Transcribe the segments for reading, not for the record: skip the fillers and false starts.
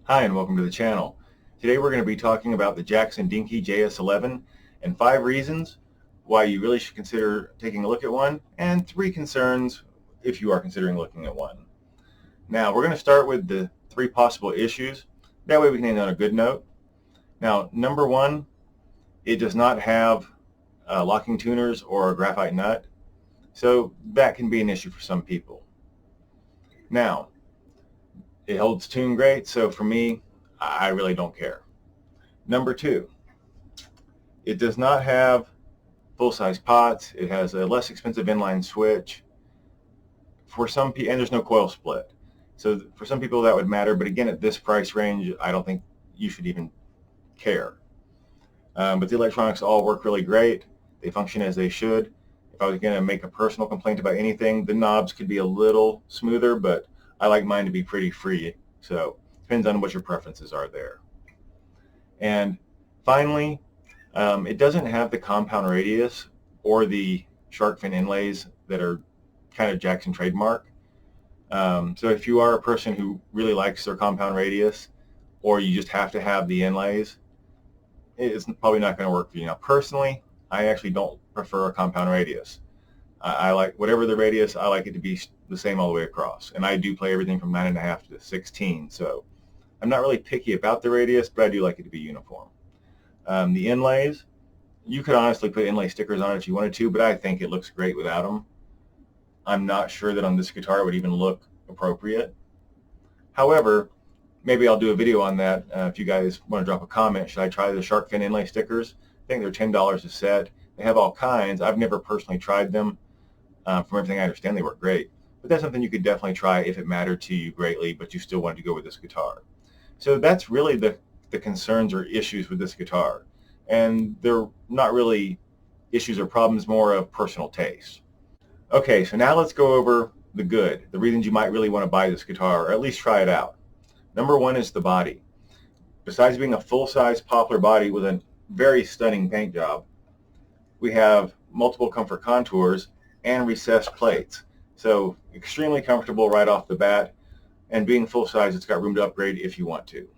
Hi and welcome to the channel. Today we're going to be talking about the Jackson Dinky js11 and 5 reasons why you really should consider taking a look at one and 3 concerns if you are considering looking at one. Now we're going to start with the 3 possible issues. That way we can end on a good note. Now number 1, it does not have locking tuners or a graphite nut, so that can be an issue for some people. Now it holds tune great, so for me, I really don't care. Number 2, it does not have full-size pots. It has a less expensive inline switch. For some people, and there's no coil split. So for some people that would matter, but again, at this price range, I don't think you should even care. But the electronics all work really great. They function as they should. If I was going to make a personal complaint about anything, the knobs could be a little smoother, but I like mine to be pretty free. So it depends on what your preferences are there. And finally, it doesn't have the compound radius or the shark fin inlays that are kind of Jackson trademark. So if you are a person who really likes their compound radius, or you just have to have the inlays, it's probably not going to work for you. Now, personally, I actually don't prefer a compound radius. I like whatever the radius, I like it to be the same all the way across. And I do play everything from 9.5 to 16, so I'm not really picky about the radius, but I do like it to be uniform. The inlays, you could honestly put inlay stickers on it if you wanted to, but I think it looks great without them. I'm not sure that on this guitar it would even look appropriate. However, maybe I'll do a video on that if you guys want to drop a comment. Should I try the shark fin inlay stickers? I think they're $10 a set. They have all kinds. I've never personally tried them. From everything I understand, they work great. But that's something you could definitely try if it mattered to you greatly, but you still wanted to go with this guitar. So that's really the concerns or issues with this guitar. And they're not really issues or problems, more of personal taste. Okay, so now let's go over the good, the reasons you might really want to buy this guitar, or at least try it out. Number 1 is the body. Besides being a full-size poplar body with a very stunning paint job, we have multiple comfort contours and recessed plates. So extremely comfortable right off the bat, and being full-size, it's got room to upgrade if you want to.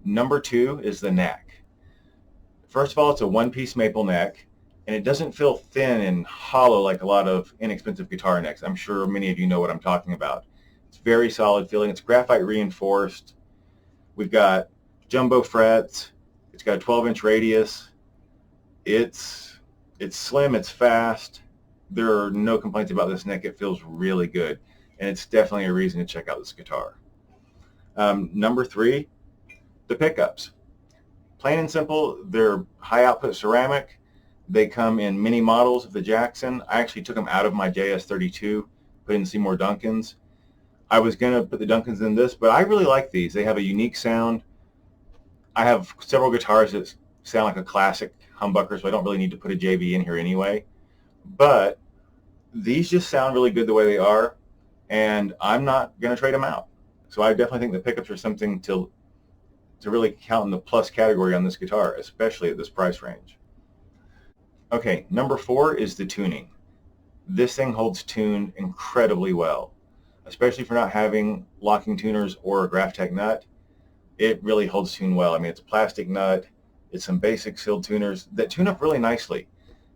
Number 2 is the neck. First of all, it's a one-piece maple neck, and it doesn't feel thin and hollow like a lot of inexpensive guitar necks. I'm sure many of you know what I'm talking about. It's very solid feeling. It's graphite reinforced. We've got jumbo frets. It's got a 12-inch radius. It's slim. It's fast. There are no complaints about this neck. It feels really good, and it's definitely a reason to check out this guitar. Number 3, the pickups. Plain and simple, they're high output ceramic. They come in many models of the Jackson. I actually took them out of my JS32, put in Seymour Duncans. I was going to put the Duncans in this, but I really like these. They have a unique sound. I have several guitars that sound like a classic humbucker, so I don't really need to put a JB in here anyway. But these just sound really good the way they are, and I'm not going to trade them out. So I definitely think the pickups are something to really count in the plus category on this guitar, especially at this price range. Okay, number 4 is the tuning. This thing holds tune incredibly well, especially for not having locking tuners or a Graphtec nut. It really holds tune well. I mean, it's a plastic nut. It's some basic sealed tuners that tune up really nicely.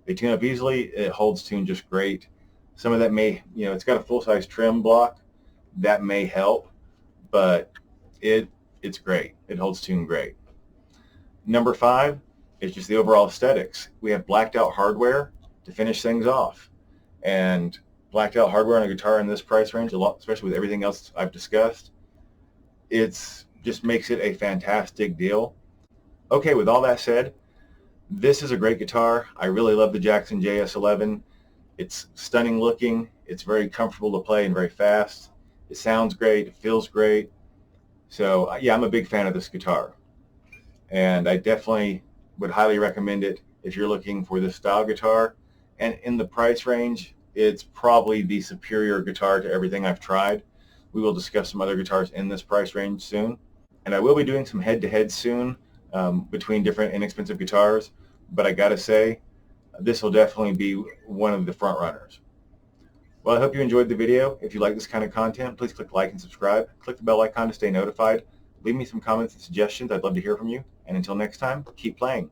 They tune up easily. It holds tune just great. Some of that may, it's got a full-size trim block. That may help, but it's great. It holds tune great. Number 5 is just the overall aesthetics. We have blacked out hardware to finish things off. And blacked out hardware on a guitar in this price range, especially with everything else I've discussed, it just makes it a fantastic deal. Okay, with all that said, this is a great guitar. I really love the Jackson js11. It's stunning looking. It's very comfortable to play and very fast. It sounds great. It feels great. So yeah, I'm a big fan of this guitar, and I definitely would highly recommend it if you're looking for this style guitar. And in the price range, it's probably the superior guitar to everything I've tried. We will discuss some other guitars in this price range soon, and I will be doing some head-to-head soon between different inexpensive guitars, but I gotta say, this will definitely be one of the front runners. Well, I hope you enjoyed the video. If you like this kind of content, please click like and subscribe. Click the bell icon to stay notified Leave me some comments and suggestions. I'd love to hear from you. And until next time, keep playing.